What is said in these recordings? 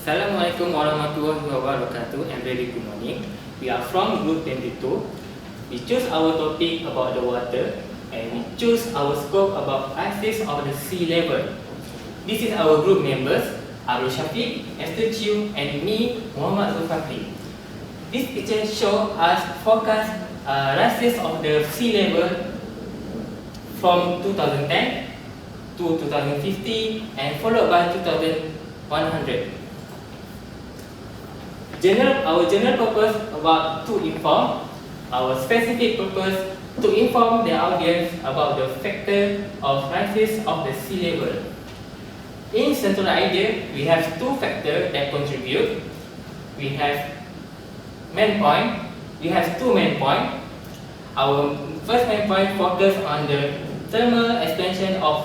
Assalamualaikum warahmatullahi wabarakatuh and very good morning. We are from Group 22. We choose our topic about the water and we choose our scope about access of the sea level. This is our group members, Arul Shafiq, Esther Chiu and me, Muhammad Zulfakri. This picture shows us forecast rises of the sea level from 2010 to 2050 and followed by 2100. Our general purpose about to inform, our specific purpose to inform the audience about the factor of rises of the sea level. In central idea, we have two factors that contribute. We have two main points. Our first main point focus on the thermal expansion of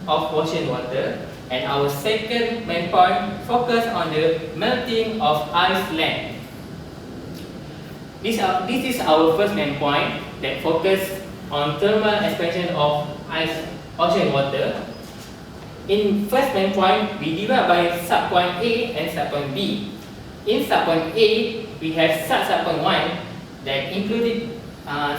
ocean water. And our second main point focus on the melting of ice land. This is our first main point that focus on thermal expansion of ocean water. In first main point, we divide by subpoint A and subpoint B. In subpoint A, we have subpoint 1 that included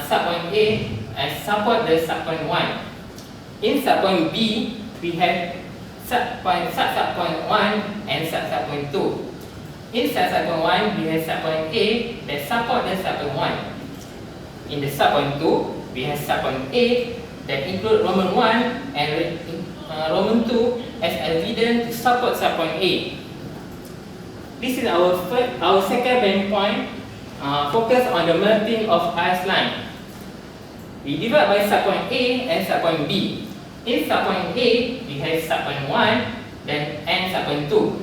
subpoint A and support the subpoint 1. In subpoint B, we have subpoint 1 and subpoint 2. In subpoint 1, we have subpoint A that support the subpoint 1. In the subpoint 2, we have subpoint A that include Roman 1 and Roman 2 as evidence to support subpoint A. This is our second main point, focus on the melting of ice line. We divide by subpoint A and subpoint B. In subpoint A, we have subpoint 1 and subpoint 2.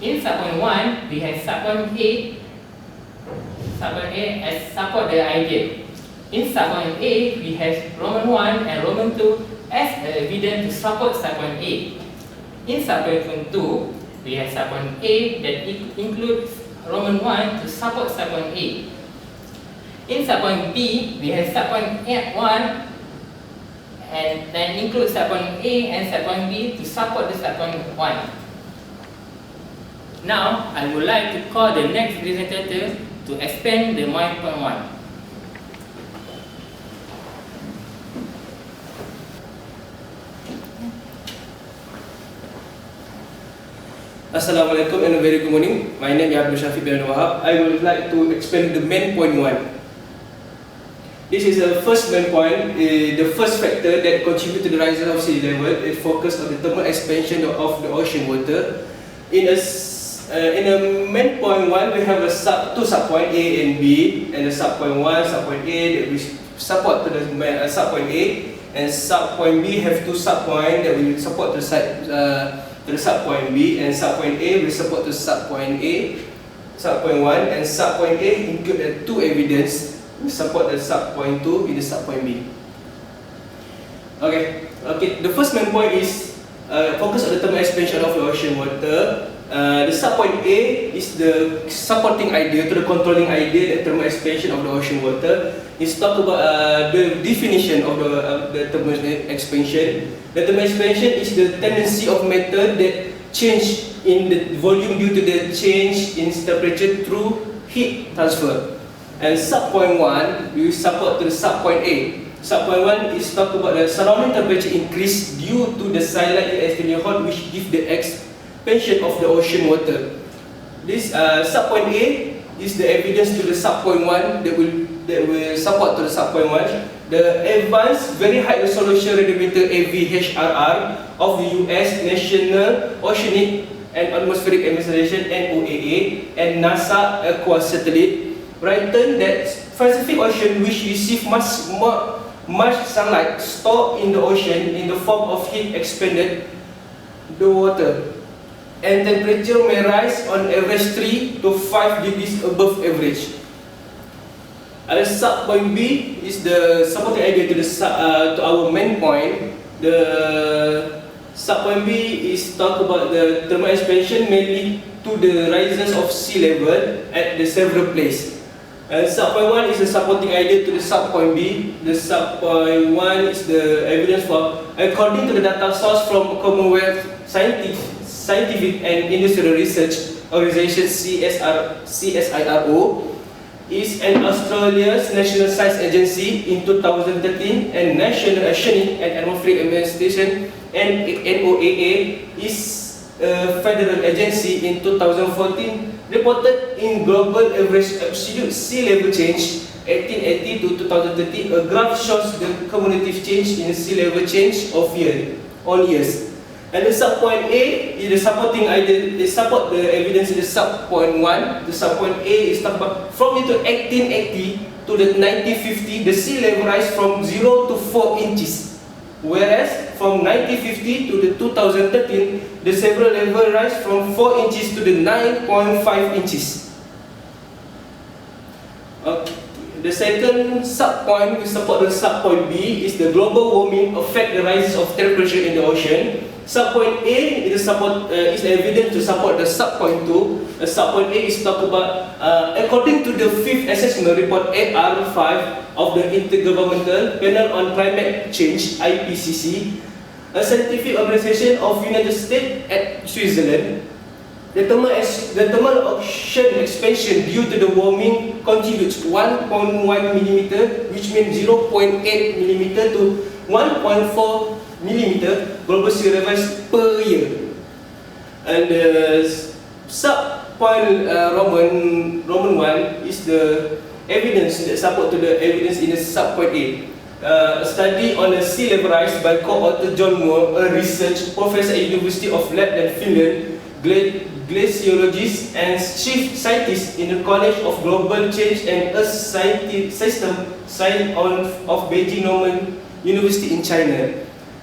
In subpoint 1, we have subpoint A as support the idea. In subpoint A, we have Roman 1 and Roman 2 as evidence to support subpoint A. In subpoint 2, we have subpoint A that includes Roman 1 to support subpoint A. In subpoint B, we have subpoint 1 and then include subpoint A and subpoint B to support the subpoint 1. Now, I would like to call the next presenter to expand the my point 1. Assalamualaikum and a very good morning. My name is Arul Shafiq bin Wahab. I would like to explain the main point 1. This is the first main point, the first factor that contributes to the rise of sea level. It focuses on the thermal expansion of the ocean water. In a main point 1, we have two subpoint A and B, and the subpoint 1, subpoint A that we support to the subpoint A, and subpoint B have two subpoint that we support to the subpoint B, and subpoint A we support to subpoint A, subpoint 1, and subpoint A include two evidence. We support the subpoint 2 with the subpoint B. Okay. The first main point is focus on the thermal expansion of the ocean water. The subpoint A is the supporting idea to the controlling idea that thermal expansion of the ocean water. It's talk about the definition of the thermal expansion. The thermal expansion is the tendency of matter that change in the volume due to the change in temperature through heat transfer. And subpoint 1, we support to the subpoint A. Subpoint 1 is talk about the surrounding temperature increase due to the silent and extremely hot, which give the expansion of the ocean water. This subpoint A is the evidence to the subpoint 1 that will support to the subpoint 1. The advanced very high resolution radiometer AVHRR of the US National Oceanic and Atmospheric Administration (NOAA) and NASA Aqua Satellite written that Pacific Ocean, which receive much sunlight stored in the ocean in the form of heat, expanded the water, and temperature may rise on average 3 to 5 degrees above average. Subpoint B is the supporting idea to our main point. The subpoint B is talk about the thermal expansion mainly to the rises of sea level at the several places. Subpoint 1 is the supporting idea to the subpoint B. The subpoint 1 is the evidence for, according to the data source from Commonwealth scientific and industrial research, Organization CSIRO, is an Australia's national science agency in 2013, and National Oceanic and Atmospheric Administration NOAA is a federal agency in 2014, reported in Global Average Absolute Sea Level Change 1880 to 2030. A graph shows the cumulative change in sea level change of years. And the subpoint A is the supporting idea. They support the evidence in the subpoint 1. The subpoint A is talk about from 1880 to the 1950, the sea level rise from 0 to 4 inches. Whereas from 1950 to the 2013, the several level rise from 4 inches to the 9.5 inches. Okay. The second subpoint we support the subpoint B is the global warming affect the rise of temperature in the ocean. Subpoint A is evidence to support the subpoint 2. The subpoint A is talk about according to the 5th assessment report AR5 of the Intergovernmental Panel on Climate Change (IPCC), a scientific organization of United States at Switzerland. The thermal ocean expansion due to the warming contributes 1.1 mm, which means 0.8 mm to 1.4 mm global sea level rise per year. And the subpoint Roman 1 is the evidence that support to the evidence in the subpoint A. A study on the sea level rise by co-author John Moore, a research professor at University of Lapland, Finland, glaciologist and chief scientist in the College of Global Change and Earth System Science of Beijing Normal University in China,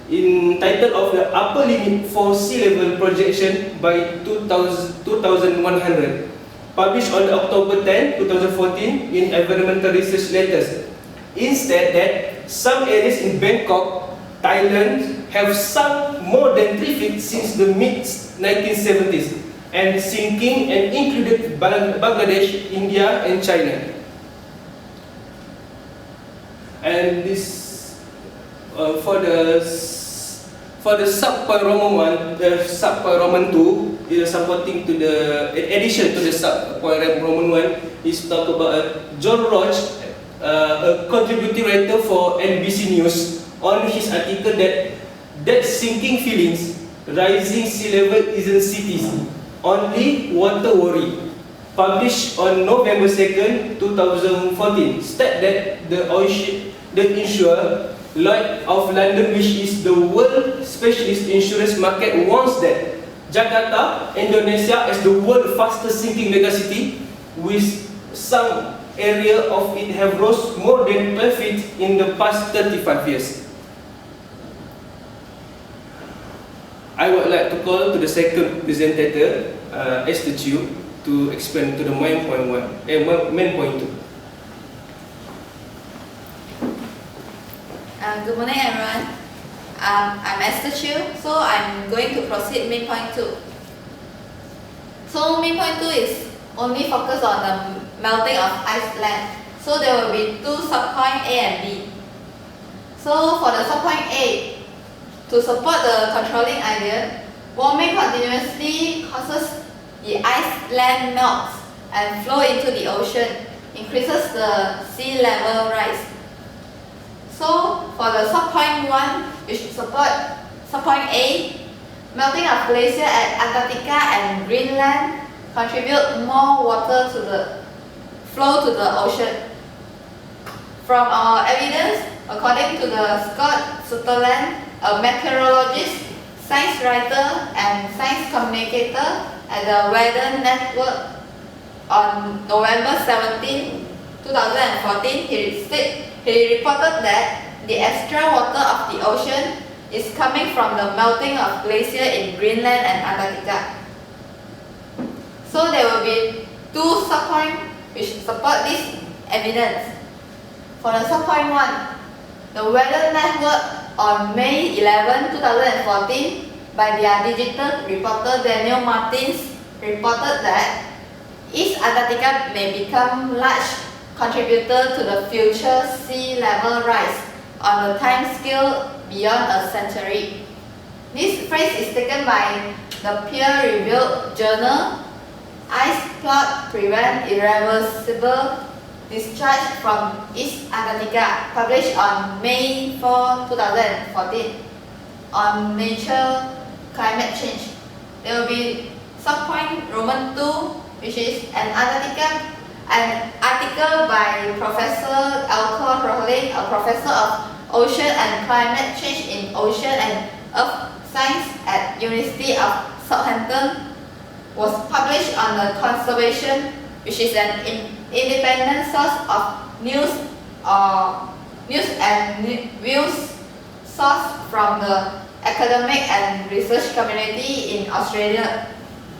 in title of the upper limit for sea level projection by 2100, published on October 10, 2014 in Environmental Research Letters. Instead, that some areas in Bangkok, Thailand have sunk more than 3 feet since the mid-1970s, and sinking and included Bangladesh, India and China. And this for the subpoint Roman 1, the subpoint Roman 2 is supporting to the, in addition to the subpoint Roman 1, is talk about John Roach, a contributing writer for NBC News, on his article that sinking feelings, rising sea level isn't cities, only water worry, published on November 2nd, 2014, state that the insurer Lloyd's of London, which is the world specialist insurance market, warns that Jakarta, Indonesia, is the world's fastest sinking megacity, with some area of it have rose more than 12 feet in the past 35 years. I would like to call to the second presenter, Esther Chew, to explain to the main point 2. Good morning, everyone. I'm Esther Chew, so I'm going to proceed main point 2. So main point 2 is only focused on the melting of ice land. So there will be 2 subpoints A and B. So for the subpoint A, to support the controlling idea, warming continuously causes the ice land melts and flow into the ocean, increases the sea level rise. So for the subpoint 1, which support subpoint A, melting of glacier at Antarctica and Greenland contribute more water to the flow to the ocean. From our evidence, according to the Scott Sutherland, a meteorologist, science writer and science communicator at the Weather Network, on November 17, 2014, he reported that the extra water of the ocean is coming from the melting of glacier in Greenland and Antarctica. So there will be 2 subpoints which support this evidence. For the subpoint 1, the Weather Network on May 11, 2014, by their digital reporter Daniel Martins, reported that East Antarctica may become large contributor to the future sea level rise on a time scale beyond a century. This phrase is taken by the peer-reviewed journal ice plot prevent irreversible discharge from East Antarctica, published on May 4, 2014 on Nature Climate Change. There will be subpoint Roman 2, which is an article by Professor Alcor Rohlin, a professor of Ocean and Climate Change in Ocean and Earth Science at University of Southampton, was published on the Conservation, which is an independent source of news and views sourced from the academic and research community in Australia,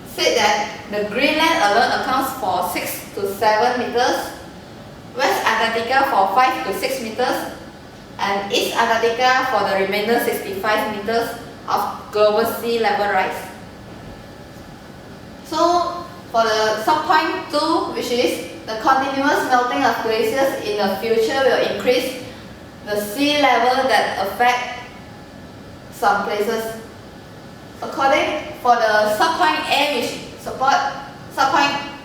said that the Greenland alone accounts for 6 to 7 meters, West Antarctica for 5 to 6 meters, and East Antarctica for the remainder 65 meters of global sea level rise. So for the subpoint 2, which is the continuous melting of glaciers in the future will increase the sea level that affect some places. According for the subpoint A, which support subpoint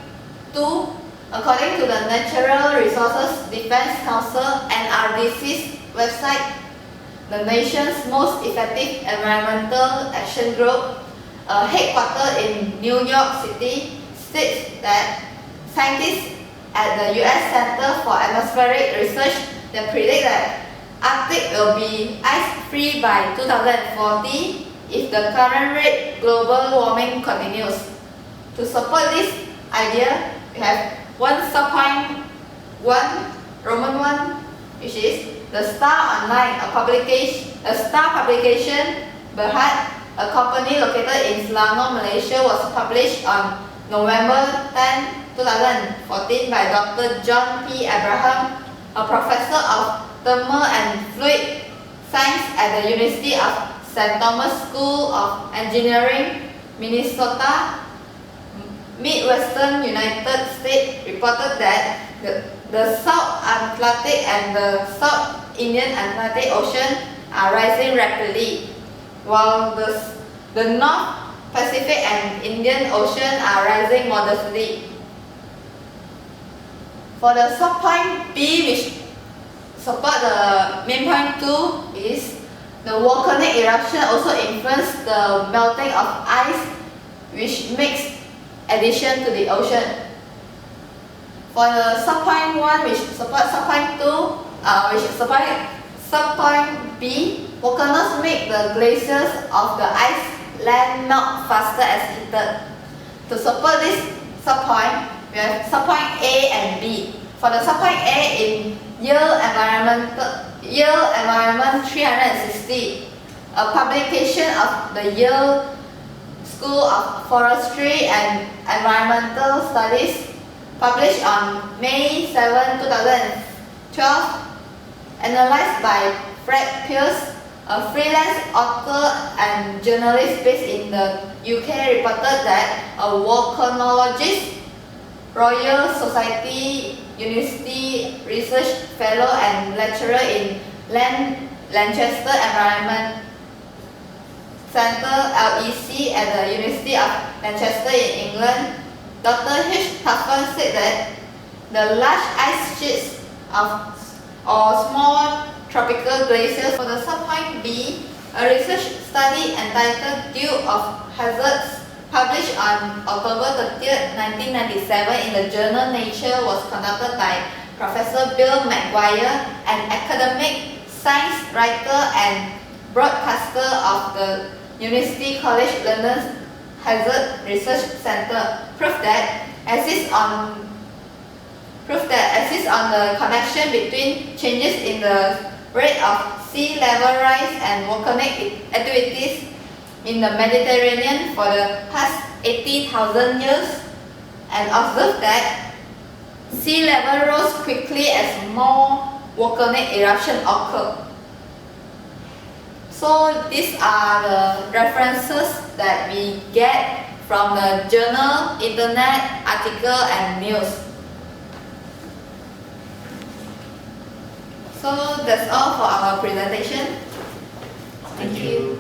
2, according to the Natural Resources Defense Council (NRDC's) website, the nation's most effective environmental action group, headquartered in New York City, states that scientists at the U.S. Center for Atmospheric Research that predict that Arctic will be ice-free by 2040 if the current rate global warming continues. To support this idea, we have one subpoint 1, Roman 1, which is the Star Online, a star publication, Berhad, a company located in Selangor, Malaysia, was published on November 10, 2014 by Dr. John P. Abraham, a professor of Thermal and Fluid Science at the University of St. Thomas School of Engineering, Minnesota, Midwestern United States, reported that the South Atlantic and the South Indian Atlantic Ocean are rising rapidly, while the North Pacific and Indian Ocean are rising modestly. For the subpoint B, which support the main point 2, is the volcanic eruption also influence the melting of ice, which makes addition to the ocean. For the subpoint 1, which supports subpoint 2, which support subpoint B, volcanoes make the glaciers of the iceland melt faster as heated. To support this subpoint, we have subpoint A and B. For the subpoint A, in Yale Environment 360, a publication of the Yale School of Forestry and Environmental Studies, published on May 7, 2012, analyzed by Fred Pearce, a freelance author and journalist based in the UK, reported that a volcanologist, Royal Society University Research Fellow and lecturer in Lancaster Environment Centre (LEC) at the University of Lancaster in England, Dr. H. Tuffin said that the large ice sheets or small tropical glaciers. For the subpoint B, a research study entitled Dew of Hazards, published on October 30, 1997 in the journal Nature, was conducted by Professor Bill McGuire, an academic science writer and broadcaster of the University College London's Hazard Research Centre, proved that exists on the connection between changes in the rate of sea level rise and volcanic activities in the Mediterranean for the past 80,000 years, and observed that sea level rose quickly as more volcanic eruptions occur. So these are the references that we get from the journal, internet, article and news. So that's all for our presentation. Thank you.